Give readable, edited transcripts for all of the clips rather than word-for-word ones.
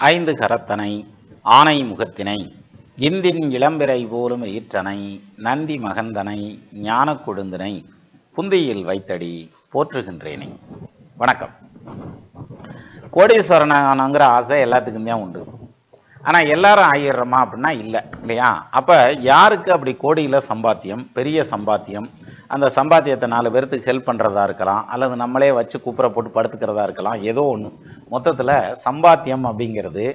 ஐந்து கரத்தனை ஆனை முகத்தினை இந்தின் இளம்பிறை போலும் ஈற்றனை நந்தி மகந்தனை ஞான கொழுந்தினை புந்தியில் வைத்தடி போற்றுகின்றேனே. வணக்கம். கோடீஸ்வரனாங்கிற ஆசை எல்லாத்துக்கும் தான் உண்டு. ஆனால் எல்லாரும் ஆயிடுறோமா அப்படின்னா இல்லை இல்லையா? அப்போ யாருக்கு அப்படி கோடியில் சம்பாத்தியம், பெரிய சம்பாத்தியம், அந்த சம்பாத்தியத்தை 4 பேர்த்துக்கு ஹெல்ப் பண்ணுறதா இருக்கலாம், அல்லது நம்மளே வச்சு கூப்பிட போட்டு படுத்துக்கிறதா இருக்கலாம், ஏதோ ஒன்று. மொத்தத்தில் சம்பாத்தியம் அப்படிங்கிறது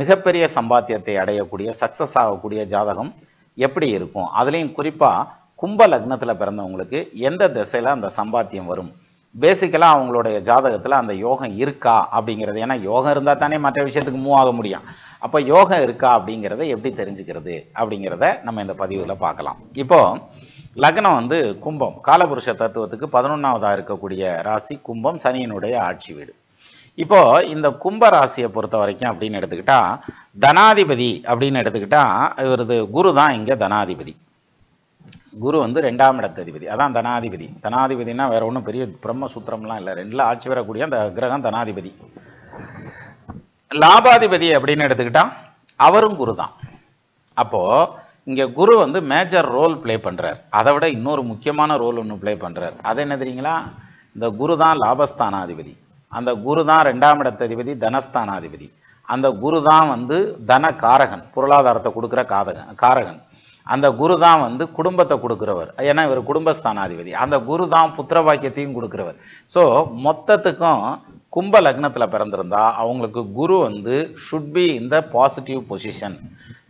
மிகப்பெரிய சம்பாத்தியத்தை அடையக்கூடிய, சக்ஸஸ் ஆகக்கூடிய ஜாதகம் எப்படி இருக்கும்? அதுலேயும் குறிப்பாக கும்ப லக்னத்தில் பிறந்தவங்களுக்கு எந்த திசையில் அந்த சம்பாத்தியம் வரும்? பேசிக்கலாக அவங்களுடைய ஜாதகத்தில் அந்த யோகம் இருக்கா அப்படிங்கிறது. ஏன்னா யோகம் இருந்தால் தானே மற்ற விஷயத்துக்கு மூவ் ஆக முடியும். அப்போ யோகம் இருக்கா அப்படிங்கிறத எப்படி தெரிஞ்சுக்கிறது அப்படிங்கிறத நம்ம இந்த பதிவில் பார்க்கலாம். இப்போது லக்னம் கும்பம், காலபுருஷ தத்துவத்துக்கு 11ஆவதாக இருக்கக்கூடிய ராசி கும்பம், சனியினுடைய ஆட்சி வீடு. இப்போ இந்த கும்ப ராசியை பொறுத்த வரைக்கும் அப்படின்னு எடுத்துக்கிட்டா, தனாதிபதி அப்படின்னு எடுத்துக்கிட்டா இவரது குரு தான் இங்கே தனாதிபதி. குரு 2ஆம் இடத்ததிபதி, அதான் தனாதிபதி. தனாதிபதினா வேற ஒன்றும் பெரிய பிரம்மசூத்திரம்லாம் இல்லை, 2ல் ஆட்சி வரக்கூடிய அந்த கிரகம் தனாதிபதி. லாபாதிபதி அப்படின்னு எடுத்துக்கிட்டா அவரும் குரு தான். அப்போ இங்கே குரு மேஜர் ரோல் பிளே பண்ணுறார். அதை விட இன்னொரு முக்கியமான ரோல் ஒன்று பிளே பண்ணுறார். அது என்ன தெரியுங்களா? இந்த குரு தான் லாபஸ்தானாதிபதி, அந்த குரு தான் 2ஆம் இடத்ததிபதி, தனஸ்தானாதிபதி. அந்த குரு தான் தன காரகன், பொருளாதாரத்தை கொடுக்குற காரகன். அந்த குரு தான் குடும்பத்தை கொடுக்குறவர், ஏன்னா இவர் குடும்பஸ்தானாதிபதி. அந்த குரு தான் புத்திர பாக்கியத்தையும் கொடுக்குறவர். ஸோ மொத்தத்துக்கும் கும்ப லக்னத்தில் பிறந்திருந்தா அவங்களுக்கு Guru should be in the positive position,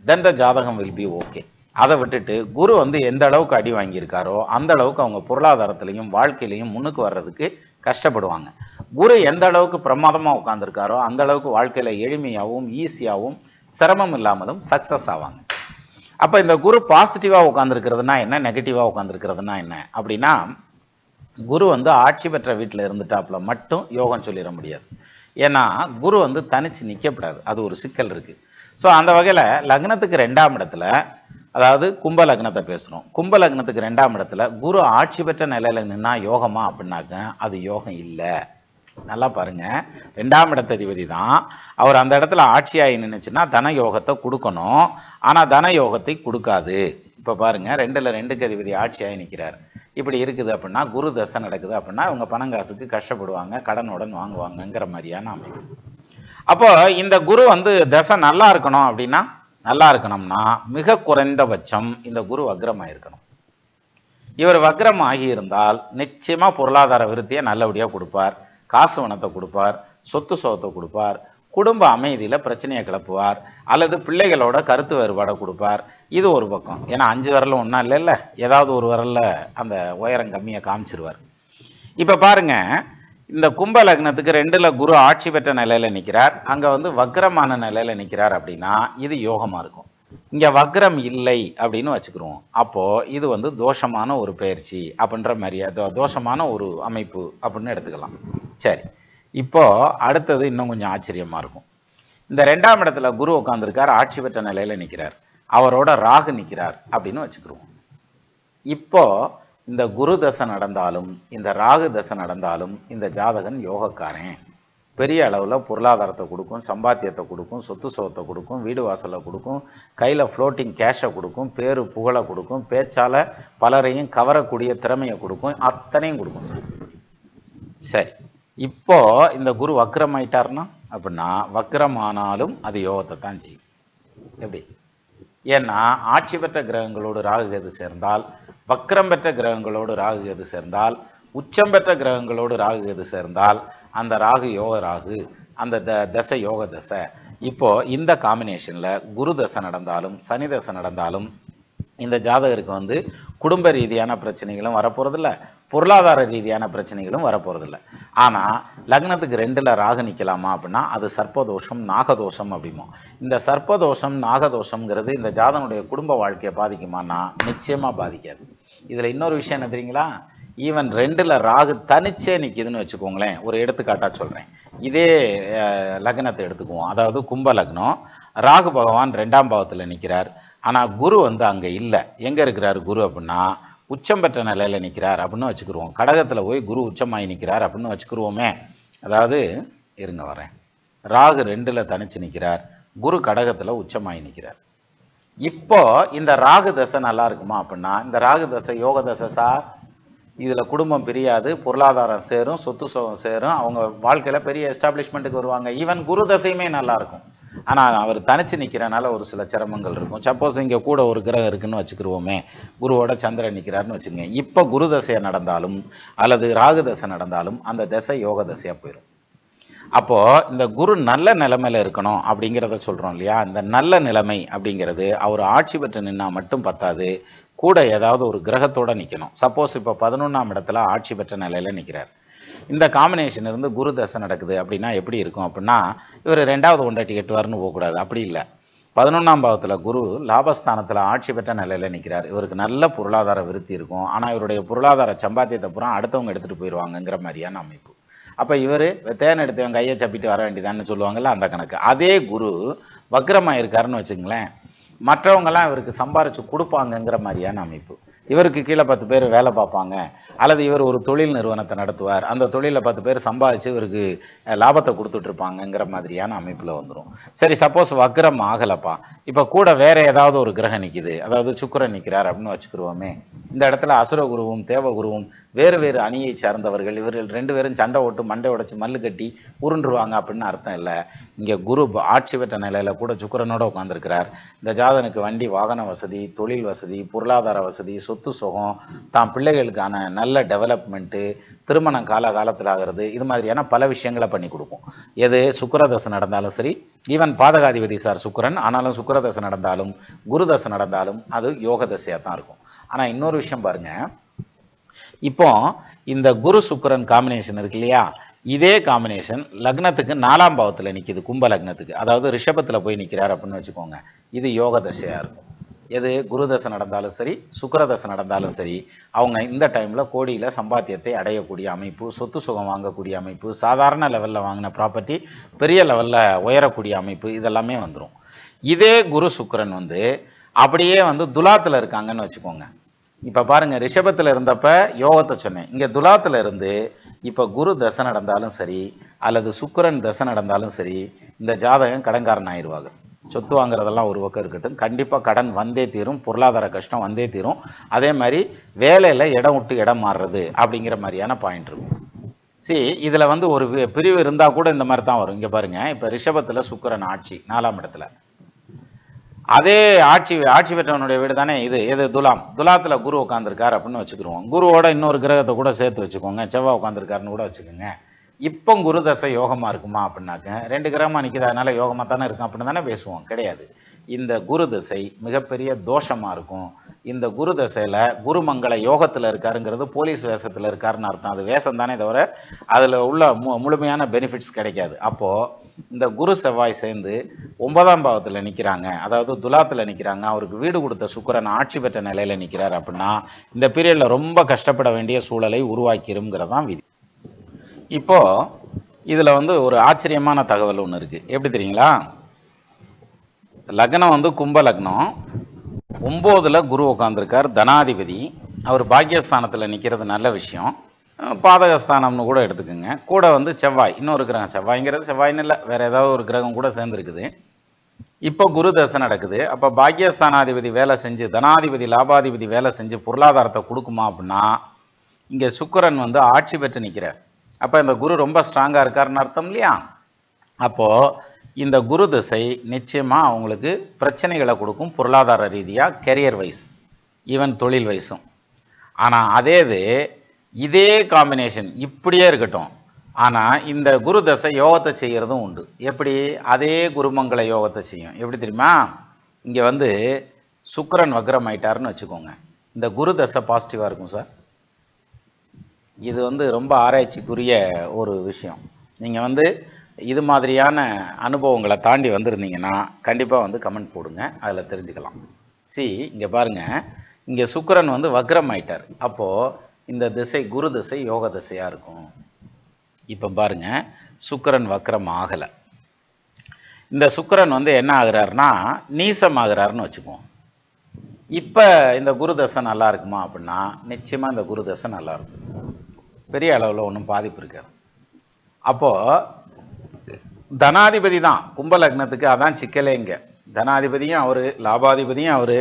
then the ஜாதகம் வில் பி ஓகே. அதை விட்டுட்டு குரு எந்த அளவுக்கு அடி வாங்கியிருக்காரோ அந்த அளவுக்கு அவங்க பொருளாதாரத்திலையும் வாழ்க்கையிலையும் முன்னுக்கு வர்றதுக்கு கஷ்டப்படுவாங்க. குரு எந்த அளவுக்கு பிரமாதமாக உட்காந்துருக்காரோ அந்த அளவுக்கு வாழ்க்கையில் எளிமையாகவும் ஈஸியாகவும் சிரமம் இல்லாமலும் சக்ஸஸ் ஆவாங்க. அப்போ இந்த குரு பாசிட்டிவாக உட்காந்துருக்கிறதுனா என்ன, நெகட்டிவாக உட்காந்துருக்கிறதுனா என்ன அப்படின்னா, குரு ஆட்சி பெற்ற வீட்டில் இருந்துட்டாப்புல மட்டும் யோகம் சொல்லிட முடியாது. ஏன்னா குரு தனிச்சு நிற்கப்படாது, அது ஒரு சிக்கல் இருக்குது. ஸோ அந்த வகையில் லக்னத்துக்கு 2ஆம் இடத்துல, அதாவது கும்ப லக்னத்தை பேசுகிறோம், கும்ப லக்னத்துக்கு 2ஆம் இடத்துல குரு ஆட்சி பெற்ற நிலையில் நின்னா யோகமா அப்படின்னாக்க அது யோகம் இல்லை. நல்லா பாருங்க, 2ஆம் இடத்ததிபதி தான், அவர் அந்த இடத்துல ஆட்சியாகி நின்றுச்சுன்னா தன யோகத்தை கொடுக்கணும், ஆனால் தன யோகத்தை கொடுக்காது. இப்போ பாருங்க, 2ல் 2க்கு அதிபதி ஆட்சியாகி நிற்கிறார். இப்படி இருக்குது அப்படின்னா குரு தசை நடக்குது அப்படின்னா இவங்க பணங்காசுக்கு கஷ்டப்படுவாங்க, கடனுடன் வாங்குவாங்கங்கிற மாதிரியான அமைப்பு. அப்போ இந்த குரு தசை நல்லா இருக்கணும் அப்படின்னா, நல்லா இருக்கணும்னா மிக குறைந்தபட்சம் இந்த குரு வக்ரமாக இருக்கணும். இவர் வக்ரம் ஆகி இருந்தால் நிச்சயமா பொருளாதார விருத்தியை நல்லபடியாக கொடுப்பார், காசு வனத்தை கொடுப்பார், சொத்து சோகத்தை கொடுப்பார், குடும்ப அமைதியில் பிரச்சனையை கிளப்புவார், அல்லது பிள்ளைகளோட கருத்து வேறுபாடை கொடுப்பார். இது ஒரு பக்கம். ஏன்னா 5 விரலும் ஒன்றா இல்லைல்ல, ஏதாவது ஒரு விரலில் அந்த உயரம் கம்மியை காமிச்சிருவார். இப்போ பாருங்க, இந்த கும்ப லக்னத்துக்கு 2ல் குரு ஆட்சி பெற்ற நிலையில் நிற்கிறார், அங்கே வக்ரமான நிலையில் நிற்கிறார் அப்படின்னா இது யோகமாக இருக்கும். இங்கே வக்ரம் இல்லை அப்படின்னு வச்சுக்கிறோம். அப்போது இது தோஷமான ஒரு பயிற்சி அப்படின்ற மாதிரியா, தோஷமான ஒரு அமைப்பு அப்படின்னு எடுத்துக்கலாம். சரி, இப்போ அடுத்தது இன்னும் கொஞ்சம் ஆச்சரியமாக இருக்கும். இந்த 2ஆம் இடத்துல குரு உட்காந்துருக்கார், ஆட்சி பெற்ற நிலையில் நிற்கிறார், அவரோட ராகு நிற்கிறார் அப்படின்னு வச்சுக்கிறோம். இப்போ இந்த குரு தசை நடந்தாலும் இந்த ராகு தசை நடந்தாலும் இந்த ஜாதகன் யோகக்காரன். பெரிய அளவில் பொருளாதாரத்தை கொடுக்கும், சம்பாத்தியத்தை கொடுக்கும், சொத்து சோகத்தை கொடுக்கும், வீடு வாசலை கொடுக்கும், கையில் ஃப்ளோட்டிங் கேஷை கொடுக்கும், பேரு புகழை கொடுக்கும், பேச்சால் பலரையும் கவரக்கூடிய திறமையை கொடுக்கும், அத்தனையும் கொடுக்கும். சரி, இப்போ இந்த குரு வக்ரமாயிட்டார்னா அப்படின்னா வக்ரமானாலும் அது யோகத்தை தான் செய்யும். எப்படி? ஏன்னா ஆட்சி பெற்ற கிரகங்களோடு ராகு கேது சேர்ந்தால், வக்ரம் பெற்ற கிரகங்களோடு ராகு கேது சேர்ந்தால், உச்சம் பெற்ற கிரகங்களோடு ராகு கேது சேர்ந்தால் அந்த ராகு யோக ராகு, அந்த தசை யோக தசை. இப்போ இந்த காம்பினேஷனில் குரு தசை நடந்தாலும் சனி தசை நடந்தாலும் இந்த ஜாதகருக்கு குடும்ப ரீதியான பிரச்சனைகளும் வரப்போறதில்ல, பொருளாதார ரீதியான பிரச்சனைகளும் வரப்போறதில்லை. ஆனால் லக்னத்துக்கு 2ல் ராகு நிற்கலாமா அப்படின்னா அது சர்ப்பதோஷம், நாகதோஷம் அப்படிமோ. இந்த சர்ப்பதோஷம் நாகதோஷம்ங்கிறது இந்த ஜாதகனுடைய குடும்ப வாழ்க்கையை பாதிக்குமானா நிச்சயமாக பாதிக்காது. இதில் இன்னொரு விஷயம் என்ன தெரியுங்களா? ஈவன் 2ல் ராகு தனிச்சே நிற்கிதுன்னு வச்சுக்கோங்களேன். ஒரு எடுத்துக்காட்டாக சொல்கிறேன், இதே லக்னத்தை எடுத்துக்குவோம். அதாவது கும்ப லக்னம், ராகு பகவான் 2ஆம் பாவத்தில் நிற்கிறார், ஆனால் குரு அங்கே இல்லை. எங்கே இருக்கிறார் குரு அப்படின்னா உச்சம் பெற்ற நிலையில் நிற்கிறார் அப்படின்னு வச்சுக்கிருவோம். கடகத்தில் போய் குரு உச்சமாகி நிற்கிறார் அப்படின்னு வச்சுக்கிருவோமே. அதாவது இருங்க வரேன், ராகு 2ல் தனிச்சு நிற்கிறார், குரு கடகத்தில் உச்சமாகி நிற்கிறார். இப்போ இந்த ராகு தசை நல்லா இருக்குமா அப்படின்னா, இந்த ராகு தசை யோக தசை சார், இதில் குடும்பம் பிரியாது, பொருளாதாரம் சேரும், சொத்து சுகம் சேரும், அவங்க வாழ்க்கையில் பெரிய எஸ்டாப்ளிஷ்மெண்ட்டுக்கு வருவாங்க. ஈவன் குரு தசையுமே நல்லா இருக்கும். ஆனால் அவர் தனிச்சு நிற்கிறனால ஒரு சில சிரமங்கள் இருக்கும். சப்போஸ் இங்கே கூட ஒரு கிரகம் இருக்குன்னு வச்சுக்கிருவோமே, குருவோட சந்திரன் நிற்கிறாருன்னு வச்சுக்கோங்க. இப்போ குரு தசையை நடந்தாலும் அல்லது ராகு தசை நடந்தாலும் அந்த தசை யோக தசையாக போயிடும். அப்போது இந்த குரு நல்ல நிலைமையில் இருக்கணும் அப்படிங்கிறத சொல்கிறோம் இல்லையா. இந்த நல்ல நிலைமை அப்படிங்கிறது அவர் ஆட்சி பெற்று நின்னா மட்டும் பத்தாது, கூட ஏதாவது ஒரு கிரகத்தோடு நிற்கணும். சப்போஸ் இப்போ 11ஆம் இடத்துல ஆட்சி பெற்ற நிலையில் நிற்கிறார். இந்த காம்பினேஷன் இருந்து குரு தசை நடக்குது அப்படின்னா எப்படி இருக்கும் அப்படின்னா, இவர் 2வது ஒண்டாட்டி கட்டுவார்னு போகக்கூடாது. அப்படி இல்லை. 11ஆம் பாவத்தில் குரு லாபஸ்தானத்தில் ஆட்சி பெற்ற நிலையில் நிற்கிறார். இவருக்கு நல்ல பொருளாதார விருத்தி இருக்கும். ஆனால் இவருடைய பொருளாதார சம்பாத்தியத்தை பூரா அடுத்தவங்க எடுத்துகிட்டு போயிடுவாங்கங்கிற மாதிரியான அமைப்பு. அப்போ இவர் தேன் எடுத்தவங்க கையை சப்பிட்டு வர வேண்டியதான்னு சொல்லுவாங்கல்ல, அந்த கணக்கு. அதே குரு வக்ரமாக இருக்காருன்னு வச்சுங்களேன், மற்றவங்கெல்லாம் இவருக்கு சம்பாரித்து கொடுப்பாங்கங்கிற மாதிரியான அமைப்பு. இவருக்கு கீழே 10 பேர் வேலை பார்ப்பாங்க, அல்லது இவர் ஒரு தொழில் நிறுவனத்தை நடத்துவார், அந்த தொழிலில் 10 பேர் சம்பாதிச்சு இவருக்கு லாபத்தை கொடுத்துட்ருப்பாங்கங்கிற மாதிரியான அமைப்பில் வந்துடும். சரி, சப்போஸ் வக்ரம் ஆகலப்பா, இப்போ கூட வேறு ஏதாவது ஒரு கிரகம் நிற்கிது, அதாவது சுக்கிரன் நிற்கிறார் அப்படின்னு வச்சுக்கிருவோமே. இந்த இடத்துல அசுரகுருவும் தேவகுருவும் வேறு வேறு அணியை சார்ந்தவர்கள், இவர்கள் 2 பேரும் சண்டை ஓட்டு மண்டை உடைச்சு மல்லு கட்டி உருண்டுருவாங்க அப்படின்னு அர்த்தம் இல்லை. இங்கே குரு ஆட்சி பெற்ற நிலையில் கூட சுக்கிரனோட உட்காந்துருக்கிறார். இந்த ஜாதனுக்கு வண்டி வாகன வசதி, தொழில் வசதி, பொருளாதார வசதி, சொத்து சுகம், தான் பிள்ளைகளுக்கான நல்ல டெவலப்மெண்ட்டு, திருமணம் காலத்தில் ஆகிறது, இது மாதிரியான பல விஷயங்களை பண்ணி கொடுக்கும். எது சுக்கிரதசை நடந்தாலும் சரி, ஈவன் பாதகாதிபதி சார் சுக்கிரன், ஆனாலும் சுக்கிரதசை நடந்தாலும் குரு தசை நடந்தாலும் அது யோக தசையாக தான் இருக்கும். ஆனால் இன்னொரு விஷயம் பாருங்க, இப்போ இந்த குரு சுக்கிரன் காம்பினேஷன் இருக்கு இல்லையா, இதே காம்பினேஷன் லக்னத்துக்கு 4ஆம் பாவத்தில் நிற்கிது, கும்ப லக்னத்துக்கு, அதாவது ரிஷபத்தில் போய் நிற்கிறார் அப்படின்னு வச்சுக்கோங்க. இது யோக தசையாக இருக்கும். எது குரு தசை நடந்தாலும் சரி, சுக்கிர தசை நடந்தாலும் சரி, அவங்க இந்த டைமில் கோடியில் சம்பாத்தியத்தை அடையக்கூடிய அமைப்பு, சொத்து சுகம் வாங்கக்கூடிய அமைப்பு, சாதாரண லெவலில் வாங்கின ப்ராப்பர்ட்டி பெரிய லெவலில் உயரக்கூடிய அமைப்பு, இதெல்லாமே வந்துடும். இதே குரு சுக்கிரன் வந்து அப்படியே வந்து துலாத்தில் இருக்காங்கன்னு வச்சுக்கோங்க. இப்போ பாருங்கள், ரிஷபத்தில் இருந்தப்ப யோகத்தை சொன்னேன், இங்கே துலாத்தில் இருந்து இப்போ குரு தசை நடந்தாலும் சரி அல்லது சுக்கிரன் தசை நடந்தாலும் சரி, இந்த ஜாதகம் கடன்காரன் ஆயிடுவாங்க. சொத்து வாங்குறதெல்லாம் ஒரு பக்கம் இருக்கட்டும், கண்டிப்பாக கடன் வந்தே தீரும், பொருளாதார கஷ்டம் வந்தே தீரும். அதே மாதிரி வேலையில் இடம் விட்டு இடம் மாறுறது அப்படிங்கிற மாதிரியான பாயிண்ட் இருக்கும். சரி, இதில் வந்து ஒரு பிரிவு இருந்தால் கூட இந்த மாதிரி தான் வரும். இங்கே பாருங்கள், இப்போ ரிஷபத்தில் சுக்கிரன் ஆட்சி 4ஆம் இடத்துல, அதே ஆட்சி பெற்றவனுடைய வீடு தானே இது, எது துலாத்தில் குரு உட்காந்துருக்கார் அப்படின்னு வச்சுக்கிடுவோம். குருவோட இன்னொரு கிரகத்தை கூட சேர்த்து வச்சுக்கோங்க, செவ்வாய் உட்காந்துருக்காருன்னு கூட வச்சுக்கோங்க. இப்போ குரு தசை யோகமாக இருக்குமா அப்படின்னாக்க, 2 கிரகமாக நிற்கிது அதனால யோகமாக தானே இருக்கும் அப்படின்னு தானே பேசுவோம். கிடையாது. இந்த குரு தசை மிகப்பெரிய தோஷமாக இருக்கும். இந்த குரு தசையில் குருமங்கள யோகத்தில் இருக்காருங்கிறது போலீஸ் வேஷத்தில் இருக்காருன்னு அர்த்தம். அது வேஷம் தானே தவிர அதில் உள்ள முழுமையான பெனிஃபிட்ஸ் கிடைக்காது. அப்போது இந்த குரு செவ்வாய் சேர்ந்து 9ஆம் பாவத்தில் நிற்கிறாங்க, அதாவது துலாத்தில் நிற்கிறாங்க, அவருக்கு வீடு கொடுத்த சுக்கிரன் ஆட்சி பெற்ற நிலையில் நிற்கிறார் அப்படின்னா இந்த பீரியடில் ரொம்ப கஷ்டப்பட வேண்டிய சூழலை உருவாக்கிருங்கிறதான் விதி. இப்போ இதில் வந்து ஒரு ஆச்சரியமான தகவல் ஒன்று இருக்குது. எப்படி தெரியுங்களா, லக்னம் வந்து கும்ப லக்னம், 9ல் குரு உட்காந்துருக்கார், தனாதிபதி. அவர் பாக்கியஸ்தானத்தில் நிற்கிறது நல்ல விஷயம், பாதகஸ்தானம்னு கூட எடுத்துக்கோங்க. கூட வந்து செவ்வாய், இன்னொரு கிரகம், செவ்வாய்ங்கிறது செவ்வாய்னு இல்லை, வேறு ஏதாவது ஒரு கிரகம் கூட சேர்ந்துருக்குது. இப்போ குரு தசை நடக்குது. அப்போ பாக்கியஸ்தானாதிபதி வேலை செஞ்சு, தனாதிபதி லாபாதிபதி வேலை செஞ்சு பொருளாதாரத்தை கொடுக்குமா அப்படின்னா, இங்கே சுக்கிரன் வந்து ஆட்சி பெற்று நிற்கிறார். அப்போ இந்த குரு ரொம்ப ஸ்ட்ராங்காக இருக்காருன்னு அர்த்தம் இல்லையா. அப்போது இந்த குரு திசை நிச்சயமாக அவங்களுக்கு பிரச்சனைகளை கொடுக்கும், பொருளாதார ரீதியாக, கெரியர் வைஸ், ஈவன் தொழில் வைஸும். ஆனால் இதே காம்பினேஷன் இப்படியே இருக்கட்டும், ஆனால் இந்த குரு தசை யோகத்தை செய்கிறதும் உண்டு. எப்படி, அதே குருமங்கள யோகத்தை செய்யும். எப்படி தெரியுமா, இங்கே வந்து சுக்கிரன் வக்ரம் ஆயிட்டாருன்னு வச்சுக்கோங்க, இந்த குரு தசை பாசிட்டிவாக இருக்கும் சார். இது வந்து ரொம்ப ஆராய்ச்சிக்குரிய ஒரு விஷயம். நீங்கள் வந்து இது மாதிரியான அனுபவங்களை தாண்டி வந்திருந்தீங்கன்னா கண்டிப்பாக வந்து கமெண்ட் போடுங்க, அதில் தெரிஞ்சுக்கலாம். இங்கே பாருங்கள், இங்கே சுக்கிரன் வந்து வக்ரம் ஆயிட்டார். அப்போது இந்த திசை குரு திசை யோக திசையாக இருக்கும். இப்போ பாருங்கள், சுக்கிரன் வக்ரம் ஆகலை. இந்த சுக்கிரன் வந்து என்ன ஆகுறாருன்னா நீசம் ஆகுறாருன்னு வச்சுக்குவோம். இப்போ இந்த குரு தசை நல்லா இருக்குமா அப்படின்னா நிச்சயமாக இந்த குரு தசை நல்லாயிருக்கும், பெரிய அளவில் ஒன்றும் பாதிப்பு இருக்காது. அப்போது தனாதிபதி தான் கும்ப லக்னத்துக்கு, அதான் சிக்கலே இங்க. தனாதிபதியும் அவரு, லாபாதிபதியும் அவரு.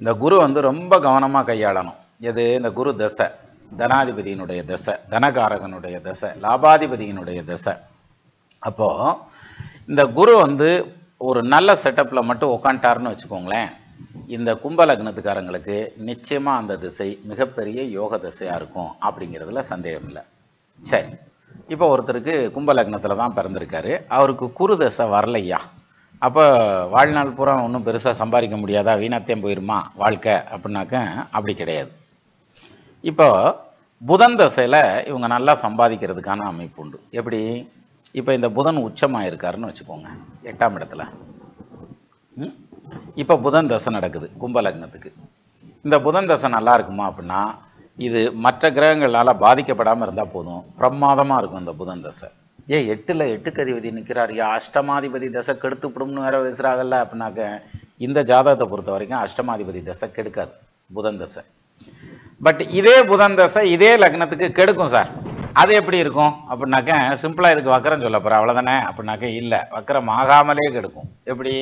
இந்த குரு வந்து ரொம்ப கவனமா கையாளணும். எது? இந்த குரு தசை, தனாதிபதியினுடைய தசை, தனகாரகனுடைய தசை, லாபாதிபதியினுடைய தசை. அப்போ இந்த குரு வந்து ஒரு நல்ல செட்டப்ல மட்டும் உட்காந்துட்டாருன்னு வச்சுக்கோங்களேன், இந்த கும்ப லக்னத்துக்காரங்களுக்கு நிச்சயமா அந்த திசை மிகப்பெரிய யோக திசையா இருக்கும் அப்படிங்கிறதுல சந்தேகம் இல்லை. சரி, இப்போ ஒருத்தருக்கு கும்ப லக்னத்தில் தான் பிறந்திருக்காரு, அவருக்கு குரு தசை வரலையா, அப்போ வாழ்நாள் பூரா ஒன்றும் பெருசாக சம்பாதிக்க முடியாதா, வீணாத்தையும் போயிருமா வாழ்க்கை அப்படின்னாக்க அப்படி கிடையாது. இப்போ புதன் தசையில் இவங்க நல்லா சம்பாதிக்கிறதுக்கான அமைப்பு உண்டு. எப்படி? இப்போ இந்த புதன் உச்சமாக இருக்காருன்னு வச்சுக்கோங்க 8ஆம் இடத்துல. இப்போ புதன் தசை நடக்குது கும்ப லக்னத்துக்கு. இந்த புதன் தசை நல்லா இருக்குமா அப்படின்னா, இது மற்ற கிரகங்களால் பாதிக்கப்படாமல் இருந்தால் போதும், பிரமாதமாக இருக்கும் இந்த புதன் தசை. 8ல் 8க்கு அதிபதி நிற்கிறார், அஷ்டமாதிபதி தசை கெடுத்துப்படும்னு வேற பேசுகிறாங்கல்ல அப்படின்னாக்க, இந்த ஜாதகத்தை பொறுத்த வரைக்கும் அஷ்டமாதிபதி தசை கெடுக்காது புதன் தசை. பட் இதே புதன் தசை இதே லக்னத்துக்கு கெடுக்கும் சார். அது எப்படி இருக்கும் அப்படின்னாக்க, சிம்பிளாக இதுக்கு வக்கரம் சொல்ல போகிறேன் அவ்வளோதானே அப்படின்னாக்க, இல்லை, வக்கரம் ஆகாமலே கெடுக்கும். எப்படி?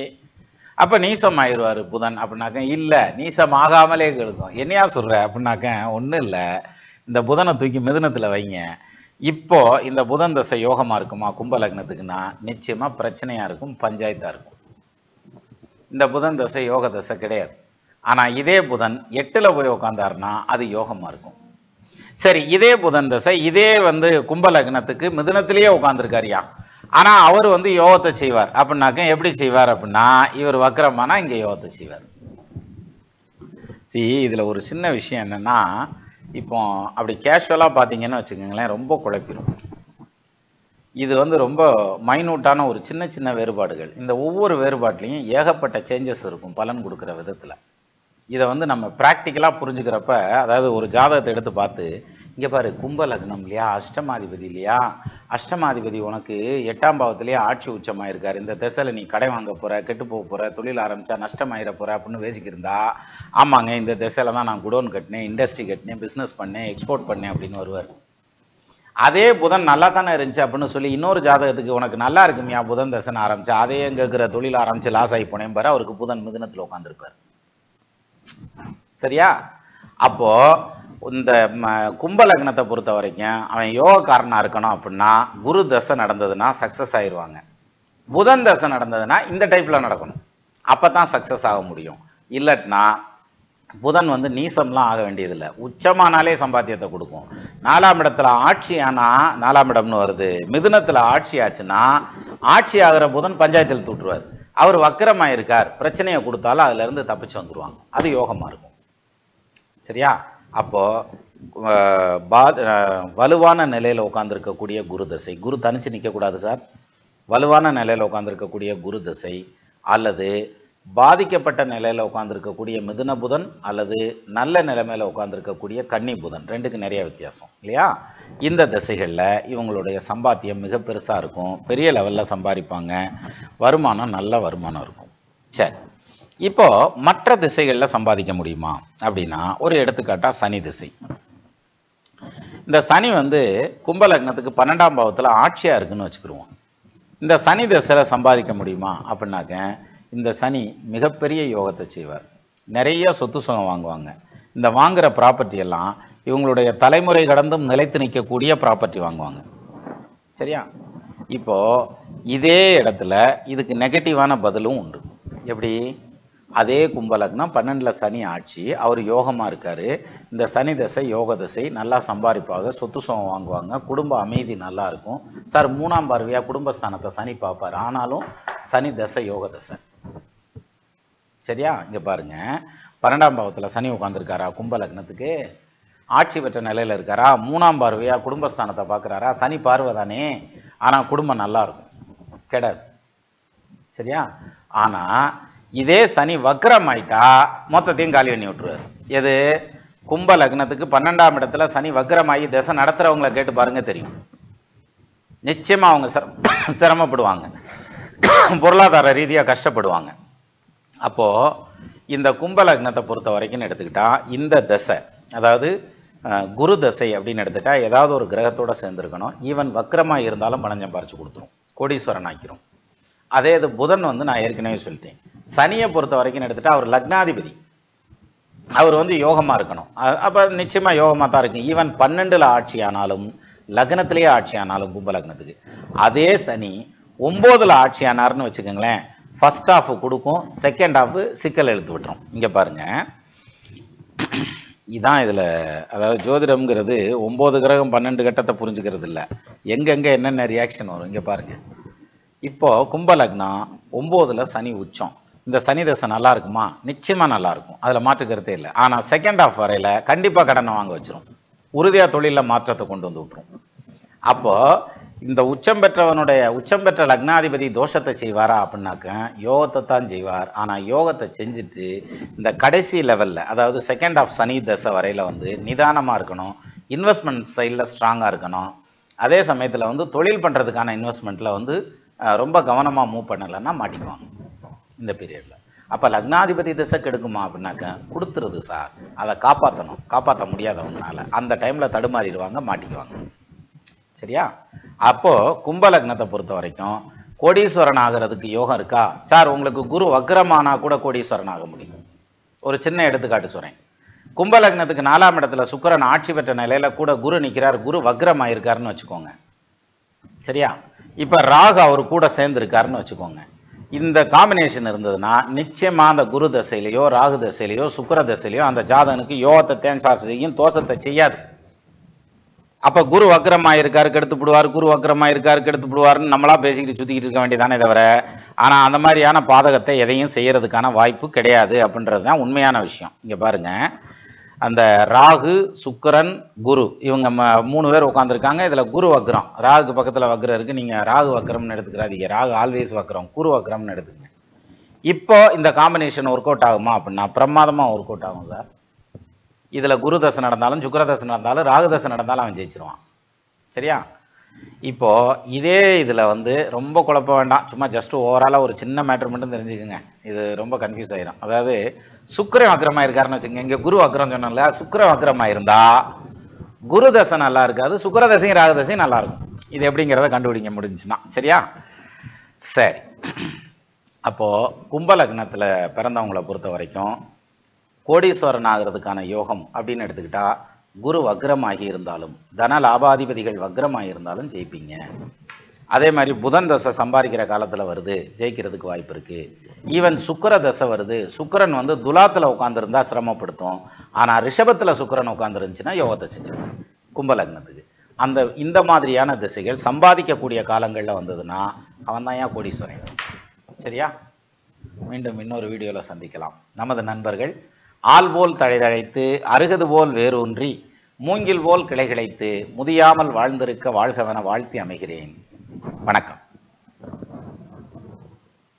அப்போ நீசம் ஆயிடுவார் புதன் அப்படின்னாக்க, இல்லை, நீசம் ஆகாமலே கெடுக்கும். என்னையா சொல்கிற அப்படின்னாக்க, ஒன்றும் இல்லை, இந்த புதனை தூக்கி மிதுனத்தில் வைங்க. இப்போ இந்த புதன் தசை யோகமாக இருக்குமா கும்ப லக்னத்துக்குன்னா, நிச்சயமாக பிரச்சனையாக இருக்கும், பஞ்சாயத்தாக இருக்கும். இந்த புதன் தசை யோக தசை கிடையாது. ஆனால் இதே புதன் 8ல் போய் உட்காந்தாருன்னா அது யோகமாக இருக்கும். சரி, இதே புதன் தசை இதே வந்து கும்ப லக்னத்துக்கு மிதுனத்திலேயே உட்காந்துருக்காரியா, ஆனால் அவர் வந்து யோகத்தை செய்வார் அப்படின்னாக்க, எப்படி செய்வார் அப்படின்னா, இவர் வக்கரமானா இங்கே யோகத்தை செய்வார். இதில் ஒரு சின்ன விஷயம் என்னென்னா, இப்போ அப்படி கேஷுவலாக பார்த்தீங்கன்னு வச்சுக்கோங்களேன், ரொம்ப குழப்பிடும். இது வந்து ரொம்ப மைனூட்டான ஒரு சின்ன சின்ன வேறுபாடுகள். இந்த ஒவ்வொரு வேறுபாட்லையும் ஏகப்பட்ட சேஞ்சஸ் இருக்கும் பலன் கொடுக்குற விதத்தில். இதை வந்து நம்ம ப்ராக்டிக்கலாக புரிஞ்சுக்கிறப்ப, அதாவது ஒரு ஜாதகத்தை எடுத்து பார்த்து, இங்கே பாரு கும்ப லக்னம் இல்லையா, அஷ்டமாதிபதி இல்லையா, அஷ்டமாதிபதி உனக்கு 8ஆம் பாவத்திலேயே ஆட்சி உச்சமாக இருக்கார், இந்த திசையில் நீ கடை வாங்க போகிற, கெட்டு போக போகிற, தொழில் ஆரம்பித்தா நஷ்டமாயிட போகிற அப்படின்னு பேசிக்கிருந்தா, ஆமாங்க இந்த திசையில் தான் நான் குடோன் கட்டினேன், இண்டஸ்ட்ரி கட்டினேன், பிஸ்னஸ் பண்ணேன், எக்ஸ்போர்ட் பண்ணேன் அப்படின்னு வருவார். அதே புதன் நல்லா தானே இருந்துச்சு அப்படின்னு சொல்லி இன்னொரு ஜாதகத்துக்கு உனக்கு நல்லா இருக்குமியா புதன் தசைன்னு ஆரம்பிச்சா, அதே கேட்குற தொழில் ஆரம்பித்து லாஸ் ஆகி போனேன் பாரு, அவருக்கு புதன் மிதுனத்தில் உட்காந்துருப்பார். சரியா? அப்போ இந்த கும்ப லக்னத்தை பொறுத்த வரைக்கும் அவன் யோகக்காரனா இருக்கணும் அப்படின்னா, குரு தசை நடந்ததுன்னா சக்சஸ் ஆயிடுவாங்க. புதன் தசை நடந்ததுன்னா இந்த டைப்ல நடக்கணும், அப்பதான் சக்சஸ் ஆக முடியும். இல்லட்னா புதன் வந்து நீசம்லாம் ஆக வேண்டியதில்லை, உச்சமானாலே சம்பாத்தியத்தை கொடுக்கும். 4ஆம் இடத்துல ஆட்சி ஆனா, 4ஆம் இடம்னு வருது, மிதுனத்துல ஆட்சி ஆச்சுன்னா ஆட்சி ஆகிற புதன் பஞ்சாயத்தில் தூட்டுருவார். அவர் வக்கரமா இருக்கார், பிரச்சனையை கொடுத்தாலும் அதுல இருந்து தப்பிச்சு வந்துருவாங்க, அது யோகமா இருக்கும். சரியா? அப்போ வலுவான நிலையில உட்கார்ந்துருக்கக்கூடிய குரு தசை, குரு தனிச்சு நிற்க கூடாது சார், வலுவான நிலையில உட்கார்ந்துருக்கக்கூடிய குரு தசை அல்லது பாதிக்கப்பட்ட நிலையில உட்கார்ந்துருக்கக்கூடிய மிதுன புதன் அல்லது நல்ல நிலைமையில உட்கார்ந்துருக்கக்கூடிய கன்னி புதன், ரெண்டுக்கு நிறைய வித்தியாசம் இல்லையா? இந்த திசைகளில் இவங்களுடைய சம்பாத்தியம் மிக பெருசாக இருக்கும், பெரிய லெவலில் சம்பாதிப்பாங்க, வருமானம் நல்ல வருமானம் இருக்கும். சரி, இப்போ மற்ற திசைகளில் சம்பாதிக்க முடியுமா அப்படின்னா, ஒரு எடுத்துக்காட்டா சனி திசை. இந்த சனி வந்து கும்ப லக்னத்துக்கு 12ஆம் பாவத்தில் ஆட்சியாக இருக்குன்னு வச்சுக்கிடுவோம். இந்த சனி திசையில் சம்பாதிக்க முடியுமா அப்படின்னாக்க, இந்த சனி மிகப்பெரிய யோகத்தை செய்வார், நிறைய சொத்து சுகம் வாங்குவாங்க. இந்த வாங்குகிற ப்ராப்பர்ட்டி எல்லாம் இவங்களுடைய தலைமுறை கடந்தும் நிலைத்து நிற்கக்கூடிய ப்ராப்பர்ட்டி வாங்குவாங்க. சரியா? இப்போ இதே இடத்துல இதுக்கு நெகட்டிவான பதிலும் உண்டு. எப்படி? அதே கும்ப லக்னம் 12ல் சனி ஆட்சி, அவர் யோகமாக இருக்கார், இந்த சனி தசை யோக தசை, நல்லா சம்பாதிப்பாங்க, சொத்து சுகம் வாங்குவாங்க, குடும்ப அமைதி நல்லா இருக்கும். சார் 3ஆம் பார்வையாக குடும்பஸ்தானத்தை சனி பார்ப்பார், ஆனாலும் சனி தசை யோக தசை. சரியா? இங்கே பாருங்க, 12ஆம் பாவத்தில் சனி உட்காந்துருக்காரா கும்ப லக்னத்துக்கு, ஆட்சி பெற்ற நிலையில் இருக்காரா, 3ஆம் பார்வையாக குடும்பஸ்தானத்தை பார்க்குறாரா, சனி பார்வை தானே, ஆனால் குடும்பம் நல்லா இருக்கும், கிடையாது. சரியா? ஆனால் இதே சனி வக்ரம் ஆயிட்டா மொத்தத்தையும் காலி பண்ணி விட்டுருவார். எது? கும்ப லக்னத்துக்கு 12ஆம் இடத்துல சனி வக்ரமாகி திசை நடத்துறவங்களை கேட்டு பாருங்க, தெரியும். நிச்சயமா அவங்க சிரமப்படுவாங்க, பொருளாதார ரீதியாக கஷ்டப்படுவாங்க. அப்போ இந்த கும்ப லக்னத்தை பொறுத்த வரைக்கும் எடுத்துக்கிட்டா, இந்த தசை, அதாவது குரு தசை அப்படின்னு எடுத்துட்டா ஏதாவது ஒரு கிரகத்தோட சேர்ந்துருக்கணும், ஈவன் வக்ரமா இருந்தாலும் பணம் சம்பாரிச்சு கொடுத்துரும். கோடீஸ்வரன் ஆக்கிரும். அதே இது புதன் வந்து நான் ஏற்கனவே சொல்லிட்டேன். சனியை பொறுத்த வரைக்கும் எடுத்துட்டா அவர் லக்னாதிபதி, அவர் வந்து யோகமா இருக்கணும். அப்ப நிச்சயமா யோகமா தான் இருக்கு. ஈவன் 12ல் ஆட்சி ஆனாலும் லக்னத்திலேயே ஆட்சி ஆனாலும் கும்ப லக்னத்துக்கு அதே சனி 9ல் ஆட்சி ஆனார்னு வச்சுக்கோங்களேன், ஃபர்ஸ்ட் ஹாஃப் கொடுக்கும், செகண்ட் ஹாஃப் சிக்கல் எழுத்து விட்டுரும். இங்க பாருங்க, இதான் இதுல அதாவது ஜோதிடம்ங்கிறது 9 கிரகம் 12 கட்டத்தை புரிஞ்சுக்கிறது இல்லை, எங்கெங்க என்னென்ன ரியாக்ஷன் வரும். இங்க பாருங்க, இப்போ கும்ப லக்னம் 9ல் சனி உச்சம். இந்த சனி தசை நல்லா இருக்குமா? நிச்சயமா நல்லா இருக்கும், அதுல மாற்றுக்கிறதே இல்லை. ஆனா செகண்ட் ஹாஃப் வரையில கண்டிப்பா கடனை வாங்க வச்சிரும், உறுதியா தொழில மாற்றத்தை கொண்டு வந்து விட்டுரும். அப்போ இந்த உச்சம் பெற்ற லக்னாதிபதி தோஷத்தை செய்வாரா அப்படின்னாக்க யோகத்தை தான் செய்வார். ஆனா யோகத்தை செஞ்சுட்டு இந்த கடைசி லெவல்ல, அதாவது செகண்ட் ஆஃப் சனி தசை வரையில வந்து நிதானமா இருக்கணும், இன்வெஸ்ட்மெண்ட் சைடில் ஸ்ட்ராங்கா இருக்கணும். அதே சமயத்துல வந்து தொழில் பண்றதுக்கான இன்வெஸ்ட்மெண்ட்ல வந்து ரொம்ப கவனமா மூவ் பண்ணலைன்னா மாட்டிக்குவாங்க இந்த பீரியட்ல. அப்ப லக்னாதிபதி திசை கெடுக்குமா அப்படின்னாக்க கொடுத்துருது சார், அதை காப்பாற்றணும், காப்பாற்ற முடியாதவங்கனால அந்த டைம்ல தடுமாறிடுவாங்க, மாட்டிக்குவாங்க. சரியா? அப்போ கும்ப லக்னத்தை பொறுத்த வரைக்கும் கோடீஸ்வரன் ஆகிறதுக்கு யோகம் இருக்கா சார்? உங்களுக்கு குரு வக்ரமானா கூட கோடீஸ்வரன் ஆக முடியும். ஒரு சின்ன எடுத்துக்காட்டு சொல்றேன். கும்ப லக்னத்துக்கு 4ஆம் இடத்துல சுக்கிரன் ஆட்சி பெற்ற நிலையில கூட குரு நிற்கிறார், குரு வக்ரம் ஆயிருக்காருன்னு வச்சுக்கோங்க. சரியா? இப்ப ராகு அவர் கூட சேர்ந்து இருக்காருன்னு வச்சுக்கோங்க. இந்த காம்பினேஷன் இருந்ததுன்னா நிச்சயமா அந்த குரு தசையிலையோ ராகு தசையிலையோ சுக்கிர தசையிலையோ அந்த ஜாதகனுக்கு யோகத்தை தேன்சார் செய்யும், தோஷத்தை செய்யாது. அப்ப குரு வக்ரமாயிருக்காரு கெடுத்து விடுவார், குரு வக்ரமாயிருக்காரு கெடுத்து விடுவார்னு நம்மளா பேசிக்கிட்டு சுத்திக்கிட்டு இருக்க வேண்டியதானே தவிர, ஆனா அந்த மாதிரியான பாதகத்தை எதையும் செய்யறதுக்கான வாய்ப்பு கிடையாது அப்படின்றது தான் உண்மையான விஷயம். இங்க பாருங்க, அந்த ராகு சுக்கிரன் குரு இவங்க 3 பேர் உட்காந்துருக்காங்க. இதுல குரு வக்ரம், ராகுக்கு பக்கத்துல வக்ரம் இருக்கு. நீங்க ராகு வக்ரம்னு எடுத்துக்கிறாதீங்க, ராகு ஆல்வேஸ் வக்ரம், குரு வக்ரம்னு எடுத்துங்க. இப்போ இந்த காம்பினேஷன் ஒர்க் அவுட் ஆகுமா அப்படின்னா பிரமாதமா ஒர்க் அவுட் ஆகும் சார். இதுல குரு தசை நடந்தாலும் சுக்கிர தசை நடந்தாலும் ராகு தசை நடந்தாலும் அவன் ஜெயிச்சிருவான். சரியா? இப்போ இதே இதுல வந்து ரொம்ப குழப்ப வேண்டாம், சும்மா ஜஸ்ட் ஓவராலா ஒரு சின்ன மேட்டர் மட்டும் தெரிஞ்சுக்கோங்க, இது ரொம்ப கன்ஃபியூஸ் ஆயிரும். அதாவது சுக்கிரன் வக்ரமா இருக்காருன்னு வச்சுக்கோங்க, இங்க குரு வக்ரம் சொன்னோம்ல, சுக்கிரன் வக்ரமா இருந்தா குரு தசை நல்லா இருக்காது, சுக்கிர தசையும் ராகு தசையும் நல்லா இருக்கும். இது எப்படிங்கிறத கண்டுபிடிக்க முடிஞ்சுன்னா. சரியா? சரி, அப்போ கும்ப லக்னத்துல பிறந்தவங்களை பொறுத்த வரைக்கும் கோடீஸ்வரன் ஆகிறதுக்கான யோகம் அப்படின்னு எடுத்துக்கிட்டா குரு வக்ரமாகி இருந்தாலும் தன லாபாதிபதிகள் வக்ரமாகி இருந்தாலும் ஜெயிப்பீங்க. அதே மாதிரி புதன் தசை சம்பாதிக்கிற காலத்துல வருது, ஜெயிக்கிறதுக்கு வாய்ப்பு இருக்கு. ஈவன் சுக்கிர தசை வருது, சுக்கிரன் வந்து துலாத்துல உட்காந்துருந்தா சிரமப்படுத்தும், ஆனா ரிஷபத்துல சுக்கிரன் உட்காந்துருந்துச்சுன்னா யோகத்தை செஞ்சிடும் கும்ப லக்னத்துக்கு. இந்த மாதிரியான திசைகள் சம்பாதிக்கக்கூடிய காலங்கள்ல வந்ததுன்னா அவன் தான் ஏன் கோடீஸ்வரன். சரியா? மீண்டும் இன்னொரு வீடியோல சந்திக்கலாம். நமது நண்பர்கள் ஆள் போல் தழைதழைத்து அருகது போல் வேரூன்றி மூங்கில் போல் கிளை கிளைத்து முதியாமல் வாழ்ந்திருக்க வாழ்கவென வாழ்த்தி அமைகிறேன். வணக்கம்.